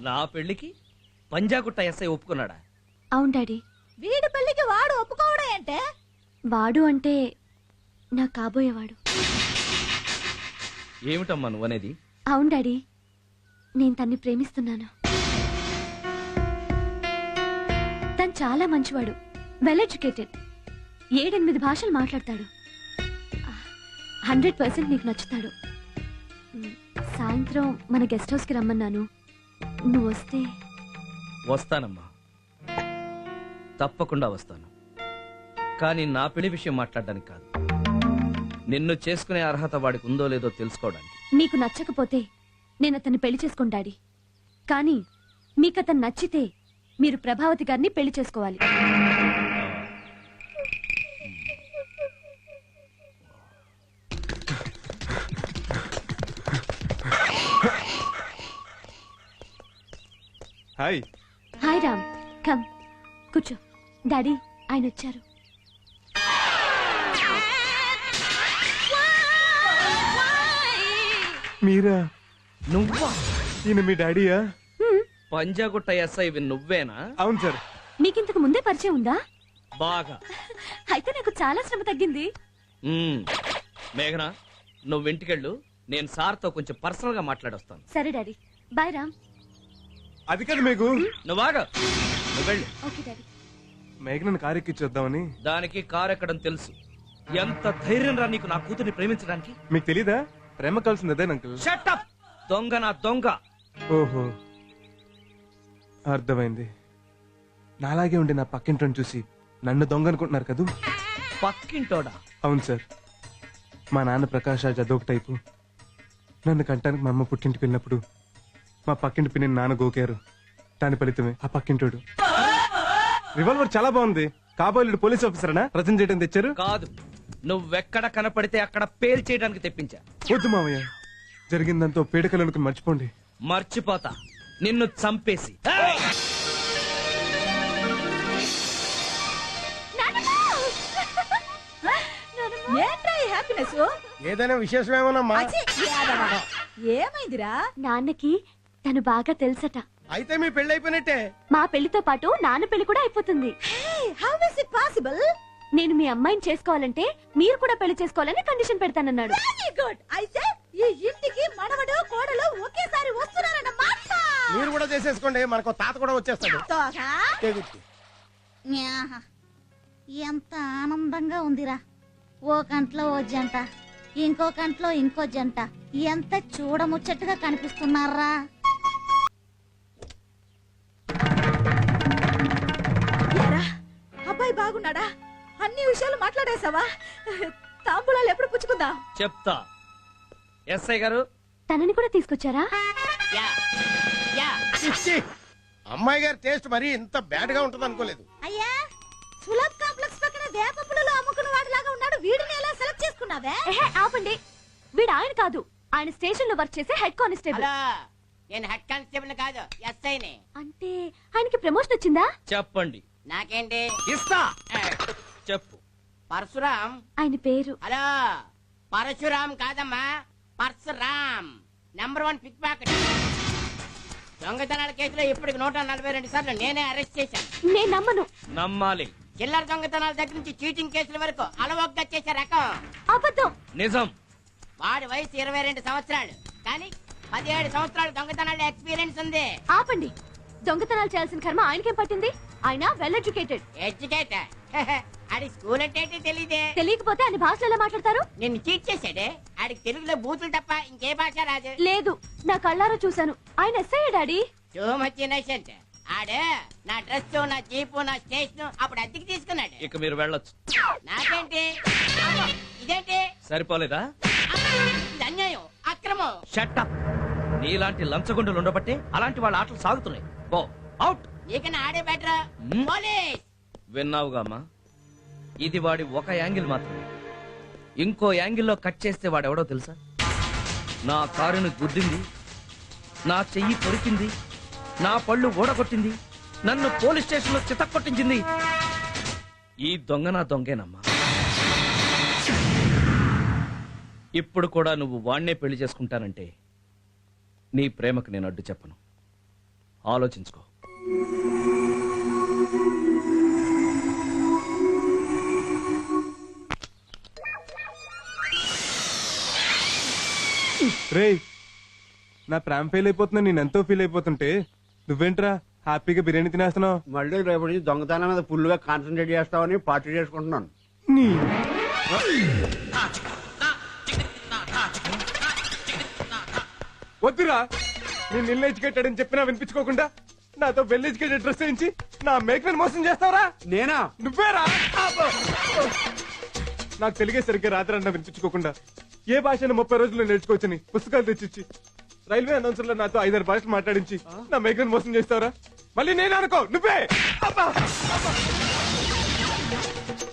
నా పెళ్లికి పంజాగుట్ట ఎస్ఐ ఒప్పుకున్నాడా? అవును డాడీ. వీడి పెళ్లికి వాడు ఒప్పుకోవడం అంటే? వాడు అంటే నా కాబోయేవాడు. ఏమిటమ్మా నువ్వనేది? అవును డాడీ, నేను తన్ని ప్రేమిస్తున్నాను. తను చాలా మంచివాడు, వెల్ ఎడ్యుకేటెడ్, 7-8 భాషలు మాట్లాడతాడు. 100% నీకు నచ్చుతాడు. సాయంత్రం మన గెస్ట్ హౌస్ కి రమ్మన్నాను, నువ్వు వస్తే. వస్తానమ్మా, తప్పకుండా వస్తాను. కానీ నా పెళ్లి విషయం మాట్లాడడానికి కాదు, నిన్ను చేసుకునే అర్హత వాడికి ఉందో లేదో తెలుసుకోవడానికి. మీకు నచ్చకపోతే నేను అతన్ని పెళ్లి చేసుకోను డాడీ. కానీ మీకు అతను నచ్చితే మీరు ప్రభావతి గారిని పెళ్లి చేసుకోవాలి. హాయ్. హాయ్ రామ్, కమ్ కూర్చో. డాడీ, ఆయన వచ్చారు. మీరా? నువ్వా? ఈయన మీ డాడీయా? పంజాగుట్ట ఎస్ఐ నువ్వేనా? అవును సార్. మీకింతకు ముందే పరిచయం ఉందా? బాగా. అయితే నాకు చాలా శ్రమ తగ్గింది. మేఘనా, నువ్వు ఇంటికెళ్ళు, నేను సార్తో కొంచెం పర్సనల్ గా మాట్లాడొస్తాను. సరే డాడీ, బాయ్ రామ్. అది కాదు మేఘు. నువ్వాగా, నువ్వెళ్ళు. Okay daddy. మేఘనని కారు ఎక్కిచ్చేద్దామని. దానికి కారు ఎక్కడం తెలుసు. ఎంత ధైర్యం రా నీకు నా కూతుర్ని ప్రేమించడానికి? మీకు తెలీదా? ప్రేమ కలిసింది అదే అంకుల్. Shut up! దొంగ నా దొంగ. ఓహో, అర్థమైంది. నాలాగే ఉండి నా పక్కింటోని చూసి నన్ను దొంగ అనుకుంటున్నారు కదూ? పక్కింటోడా? అవును సార్. మా నాన్న ప్రకాష్ రాజ్ అదొక టైపు. నన్ను కంటానికి మా అమ్మ పుట్టింటికి వెళ్ళినప్పుడు మా పక్కింటి పిన్ని నాన్న గోకారు. దాని ఫలితమే ఆ పక్కింటోడు. రివాల్వర్ చాలా బాగుంది. కాబోలు పోలీస్ ఆఫీసరేనా ప్రజెంట్ చేయడం తెచ్చారు? కాదు, నువ్వెక్కడ కనపడితే అక్కడ పేల్ చేయడానికి తెప్పించా. వద్దు మామయ్య, జరిగిందంతా పీడకలను మర్చిపోండి. మర్చిపోతా, నిన్ను చంపేసి. ఏంట్రా ఈ హ్యాపీనెస్? ఏదైనా విశేషం ఏమోనమ్మా? ఏమైందిరా? నాన్నకి తను బాగా తెలుసట. అయితే మీ పెళ్లి అయిపోయినట్టే. మా పెళ్లితో పాటు నాన్న పెళ్లి కూడా అయిపోతుంది. How is it possible? నేను మీ అమ్మాయిని చేసుకోవాలంటే మీరు కూడా పెళ్లి చేసుకోవాలని కండిషన్ పెడతానన్నాడు. Very good. అయితే ఈ ఇంటికి మనవడు కోడలు ఒకేసారి వస్తున్నారన్నమాట. మీరు కూడా చేసేసుకోండి, మనకు తాత కూడా వచ్చేస్తాడు. తోగా? ఎగుర్తి. న్యాహ. ఎంత ఆనందంగా ఉందిరా. ఓ కంట్లో ఓ జంట, ఇంకో కంట్లో ఇంకో జంట. ఎంత చూడముచ్చట్టుగా కనిపిస్తున్నారా. ఏరా, అబ్బాయి బాగున్నాడా? అన్ని విషయాలు మాట్లాడేశావా? తాంబూలాలు ఎప్పుడు పుచ్చుకుందాం? చెప్తా. ఎస్ఐ గారు, తనని కూడా తీసుకొచ్చారా? చిచ్చి, అమ్మాయి గారి టేస్ట్ మరీ ఇంత బ్యాడ్ గా ఉంటది అనుకోలేదు. అయ్యా, సులభ్ కాంప్లెక్స్ పక్కన వేప పుల్లలో అమ్ముకున్న వాడిలాగా ఉన్నాడు. వీడిని ఎలా సెలెక్ట్ చేసుకున్నావే? ఆపండి, వీడు ఆయన కాదు, ఆయన స్టేషన్ లో వర్క్ చేసే హెడ్ కానిస్టేబుల్. నేను హెడ్ కానిస్టేబుల్ కాదు, ఎస్ఐని. అంటే ఆయనకి ప్రమోషన్ వచ్చిందా? చెప్పండి. నాకేంటి ఇస్తా. చెప్పు. పరశురాం ఆయన పేరు. హలో, పరశురాం కాదమ్మా, పరశురాం. #1 pick packet. దొంగతనాల కేసులో ఇప్పటికి 142 సార్లు నేనే అరెస్ట్ చేశాను. నేను నమ్మను. నమ్మాలి. చిల్లర దొంగతనాల దగ్గర నుంచి చీటింగ్ కేసుల వరకు అలవోగ్గా చేసే రకం. అబద్ధం. నిజం. వాడి వయసు 22 సంవత్సరాలు, కానీ 17 సంవత్సరాలు దొంగతనాల ఎక్స్పీరియన్స్ ఉంది. ఆపండి, దొంగతనాలు చేయాల్సిన కర్మ ఆయనకేం పట్టింది? ఆయన వెల్ ఎడ్యుకేటెడ్. ఎడ్యుకేటర్. ఆడి స్కూల్ అంటే తెలియదే. తెలియకపోతే ఆయన భాషలో ఎలా మాట్లాడతారు? నిన్ను చీట్ చేశాడే. ఆడికి తెలుగులో బూతులు తప్ప ఇంకే భాష రాదు. లేదు, నా కళ్ళారా చూశాను. ఆయన SI daddy. Too much innocent. ఆడే నా డ్రెస్, నా జీపు, నా స్టేషన్ అప్పుడు అద్దెకి తీసుకున్నాడు. ఇక మీరు వెళ్ళొచ్చు. నాకేంటి? అమ్మో, ఇదేంటి? సరిపోలేదా? ఇది అన్యాయం, అక్రమం. Shut up. నీలాంటి లంచగొండలు ఉండబట్టే అలాంటి వాళ్ళ ఆటలు సాగుతున్నాయి. Go out. నీకన్నా ఆడే బెటర్. పోలీస్. విన్నావుగా అమ్మా, ఇది వాడి ఒక యాంగిల్ మాత్రమే. ఇంకో యాంగిల్లో కట్ చేస్తే వాడెవడో తెలుసా? నా కారుని గుద్దింది, నా చెయ్యి కొరికింది, నా పళ్ళు ఊడగొట్టింది, నన్ను పోలీస్ స్టేషన్ లో చితక్కొట్టించింది ఈ దొంగ నా దొంగేనమ్మా. ఇప్పుడు కూడా నువ్వు వాణ్ణే పెళ్లి చేసుకుంటానంటే నీ ప్రేమకు నేను అడ్డు చెప్పను. ఆలోచించుకో. రేయ్, నా ప్రేమ ఫెయిల్ అయిపోతున్నా, నేను ఎంతో ఫీల్ అయిపోతుంటే నువ్వేంట్రా హ్యాపీగా బిర్యానీ తినేస్తున్నావు? మళ్ళీ రేపటి నుంచి దొంగతనం మీద ఫుల్ గా కాన్సన్ట్రేట్ చేస్తామని పార్టీ చేసుకుంటున్నాను. వద్దురా, నేను ఇల్లు ఎడ్యుకేటెడ్ అని చెప్పినా వినిపించుకోకుండా నాతో వెల్ ఎడ్యుకేటెడ్ డ్రెస్ వేయించి నా మేకని మోసం చేస్తావరా? నేనా? నువ్వేరా? నాకు తెలిగే సరిగ్గా రాత్రి అన్న వినిపించుకోకుండా ఏ భాషను 30 రోజుల్లో నేర్చుకోవచ్చని పుస్తకాలు తెచ్చిచ్చి రైల్వే అనౌన్సర్ లో నాతో 5-6 భాషలు మాట్లాడించి నా మేకని మోసం చేస్తావరా? మళ్ళీ నేను అనుకో నువ్వే. అబ్బా! అబ్బా!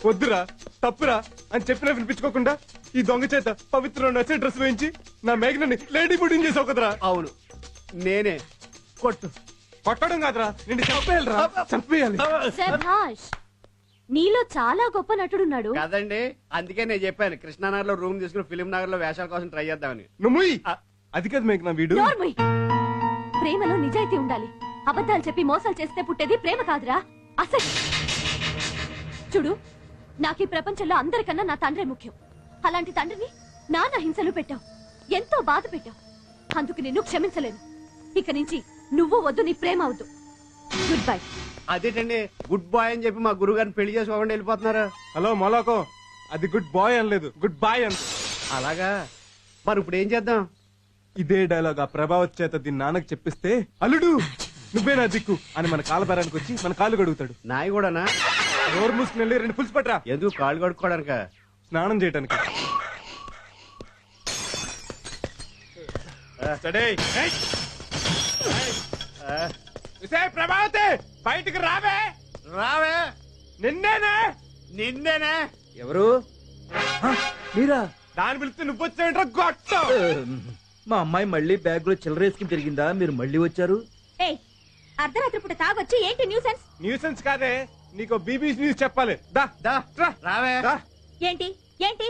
వద్దురా, తప్పురా అని చెప్పినా వినిపించుకోకుండా ఈ దొంగ చేత పవిత్ర నచ్చే డ్రెస్ వేయించి నా మేఘనని లేడీ బుడ్డింగ్ చేసావు కదరా? అవును, నేనే. కొట్టు. కొట్టడం కాదురా, నిన్ను చంపేయాలిరా, చంపేయాలి. శభాష్, నీలో చాలా గొప్ప నటుడున్నాడు. కాదండి, అందుకే నేను చెప్పాను కృష్ణానగర్ లో రూమ్ తీసుకుని ఫిలిం నగర్ లో వేషాల కోసం ట్రై చేద్దామని. నువ్వు అది కదా మేఘన వీడు. నోర్మయ్. ప్రేమలో నిజాయితీ ఉండాలి. అబద్ధాలు చెప్పి మోసాలు చేస్తే పుట్టేది ప్రేమ కాదురా, అసలు. చూడు, నాకు ఈ ప్రపంచంలో అందరికన్నా నా తండ్రే ముఖ్యం. అలాంటి తండ్రిని నాన్న హింసలు పెట్టావు, ఎంతో బాధ పెట్టావు. అందుకు నిన్ను క్షమించలేను. ఇక నుంచి నువ్వు వద్దు, నీ ప్రేమ వద్దు. Good bye. అదేటండి గుడ్ బాయ్ అని చెప్పి మా గురువు గారిని పెళ్లి చేసుకోకుండా వెళ్ళిపోతున్నారు. హలో మొలకో, అది గుడ్ బాయ్ అనలేదు, గుడ్ బాయ్ అంత. అలాగా? మరి ఇప్పుడు ఏం చేద్దాం? ఇదే డైలాగ్ ఆ ప్రభావత్ చేత దీని నాన్నకు చెప్పిస్తే అల్లుడు నువ్వే నా దిక్కు అని మన కాలబేరానికి వచ్చి మన కాళ్ళు కడుగుతాడు. నాయి కూడానా? నోరు మూసుకుని వెళ్ళి 2 పులుసు పట్రా. ఎందుకు? కాళ్ళు కడుక్కోవడానిక? స్నానం చేయటానికి. ప్రభావతి బయటికి రావే. రావే. నిన్నేనే. నిన్నేనే. ఎవరు? మీరా? దాని పిలిస్తే నువ్వు వచ్చావేంట్రా గొట్టం? మా అమ్మాయి మళ్ళీ బ్యాగ్ లో చిల్లరేసుకుని తిరిగిందా? మీరు మళ్ళీ వచ్చారు? ఏయ్, అర్ధరాత్రి పూట తాగొచ్చి ఏంటి న్యూసెన్స్? న్యూసెన్స్ కాదే, నీకు బీబీసీ న్యూస్ చెప్పాలి. దా దా రా. రావే. దా. ఏంటి ఏంటి?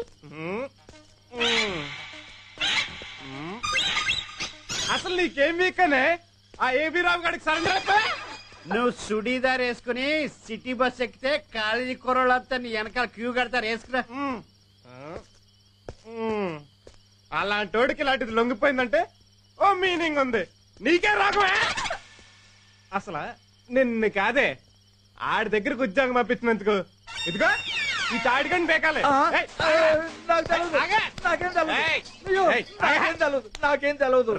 అసలు నీకేం వీకనే ఆ ఏబీ రావు గారికి సరెండర్ అయిపోయా? నువ్వు సుడీదార్ వేసుకుని సిటీ బస్ ఎక్కితే కాలేజీ కుర్రోళ్ళంతా నీ వెనకాల క్యూ కడతారు. వేసుకురా. అలాంటోడికి ఇలాంటిది లొంగిపోయిందంటే ఓ మీనింగ్ ఉంది. నీకే రాగమే. అసలు నిన్ను కాదే ఆడి దగ్గరకు ఉద్యోగం పంపించినందుకు ఇదిగో ఈ తాడికని బేకాలే. నాకేం తెలవదు.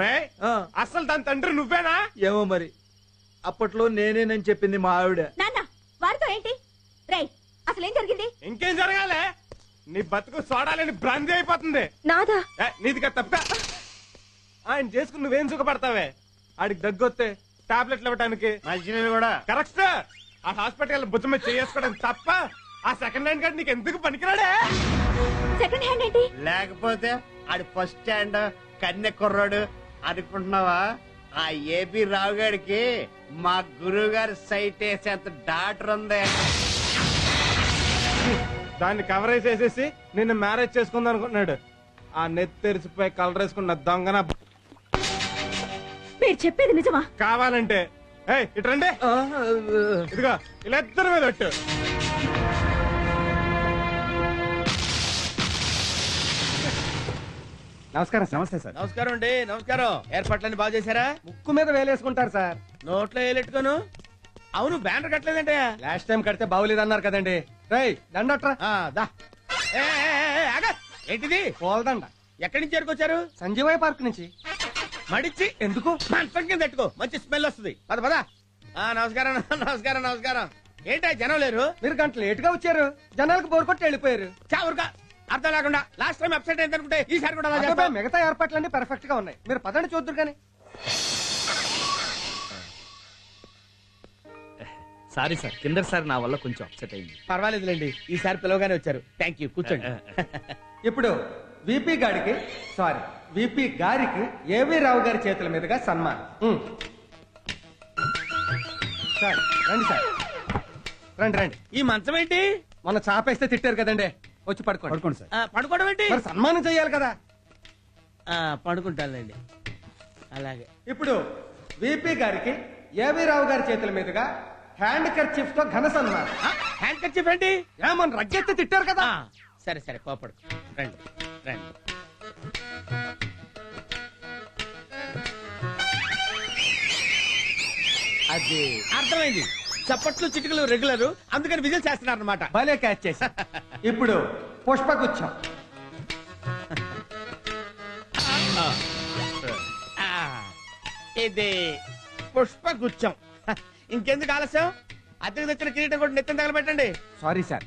అసలు దాని తండ్రి నువ్వేనా? ఏమో మరి, అప్పట్లో నేనేనని చెప్పింది మా ఆవిడ. నాన్న, వారితో ఏంటి? రేయ్, అసలేం జరిగింది? ఇంకేం జరగాలే? నీ బతుకు సోడాలని బ్రాంతి అయిపోతుంది. నాదా? నీదిగా తప్ప. ఆయన చేసుకుని నువ్వేం సుఖపడతావే? ఆడికి దగ్గొస్తే టాబ్లెట్లు ఇవ్వటానికి మంచినీళ్ళు కూడా. కరెక్ట్. ఆ హాస్పిటల్ భుజం మీద చేసుకోవడం తప్ప ఆ సెకండ్ హ్యాండ్ కార్డు నీకు ఎందుకు పనికిరాడే? సెకండ్ హ్యాండ్ ఏంటి? లేకపోతే ఆడి ఫస్ట్ స్టాండ్ కన్నె కుర్రాడు అనుకుంటున్నావా? ఆ ఏపీ రావు గారికి మా గురువు గారి సైట్ వేసేంత డాక్టర్ ఉంది. దాన్ని కవరేజ్ చేసేసి నిన్ను మ్యారేజ్ చేసుకుందాం అనుకుంటున్నాడు. ఆ నెత్తి తెరిచిపోయి కలర్ వేసుకున్న దొంగన. మీరు చెప్పేది నిజమా? కావాలంటే ఇట్రండి, ఇదిగో ఇలా ఇద్దరు మీద పెట్టు. నమస్కారం. నమస్తే సార్. నమస్కారం అండి. నమస్కారం. ఏర్పాట్లన్నీ బాగా చేశారా? ముక్కు మీద వేలేసుకుంటారు సార్. నోట్లో వేలెట్టుకోను. అవును, బ్యానర్ కట్టలేదంటే. లాస్ట్ టైం కడితే బాగులేదన్నారు కదండి. రై దండట్రా. దా. ఏ, ఏ, ఏ, ఆగ. ఏంటిది? పోల్దండ. ఎక్కడి నుంచి ఎరుకొచ్చారు? సంజీవయ్య పార్క్ నుంచి. మడిచి ఎందుకు? మంచం కింద పెట్టుకో, మంచి స్మెల్ వస్తుంది. పద పద. నమస్కారం నమస్కారం నమస్కారం. ఏంటా జనం లేరు? మీరు గంట లేట్ గా వచ్చారు, జనాలకు బోర్ కొట్టి వెళ్ళిపోయారు. చావురుగా అర్థం లేకుండా. లాస్ట్ టైం అప్సెట్ అయింది అనుకుంటే ఈసారి కూడా అలా అదే చేస్తావా? మిగతా ఏర్పాట్లన్నీ పర్ఫెక్ట్ గా ఉన్నాయి. మీరు పదండి చూద్దరు కానీ. సారీ సార్, కింద సార్ నా వల్ల కొంచెం అప్సెట్ అయింది. పర్వాలేదులేండి, ఈసారి పిలవగానే వచ్చారు. Thank you. కూర్చోండి. ఇప్పుడు విపి గారికి ఏవి రావు గారి చేతుల మీదుగా సన్మానం. సార్ రండి సార్, రండి రండి. ఈ మంచం ఏంటి? మొన్న చాపేస్తే తిట్టారు కదండి, వచ్చి పడుకోండి సార్. పడుకోవడం ఏంటి? మరి సన్మానం చేయాలి కదా. పడుకుంటానులేండి. అలాగే. ఇప్పుడు విపి గారికి ఏవి రావు గారి చేతుల మీదుగా హ్యాండ్ కర్చీఫ్ తో ఘన సన్మానం. హ్యాండ్ కర్చీఫ్ ఏంటి? ఏమని రగ్గెత్తి తిట్టారు కదా. సరే సరే కోపడు. రండి రండి. అది అర్థమైంది. చప్పట్లు చిటికలు రెగ్యులర్, అందుకని విజిల్ చేస్తున్నారు అనమాట. భలే క్యాచ్ చేసి. ఇప్పుడు పుష్పగుచ్చం. ఇది పుష్పగుచ్చం. ఇంకెందుకు ఆలస్యం? అద్దెకు తెచ్చిన కిరీటం కూడా నెత్తిన తగలబెట్టండి. సారీ సార్,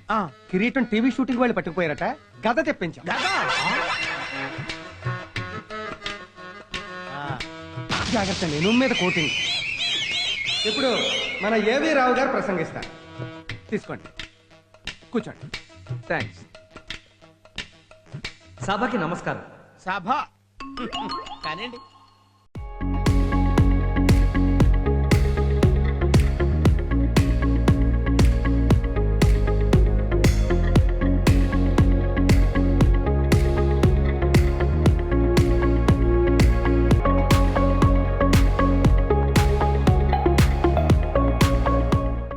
కిరీటం టీవీ షూటింగ్ వాళ్ళు పట్టుకుపోయారట, గద తెప్పించాం. జాగ్రత్త, నేను మీద కోటింగ్. ఇప్పుడు మన ఏవి రావు గారు ప్రసంగిస్తారు. తీసుకోండి, కూర్చోండి. థ్యాంక్స్. సభకి నమస్కారం. సభ కానివ్వండి.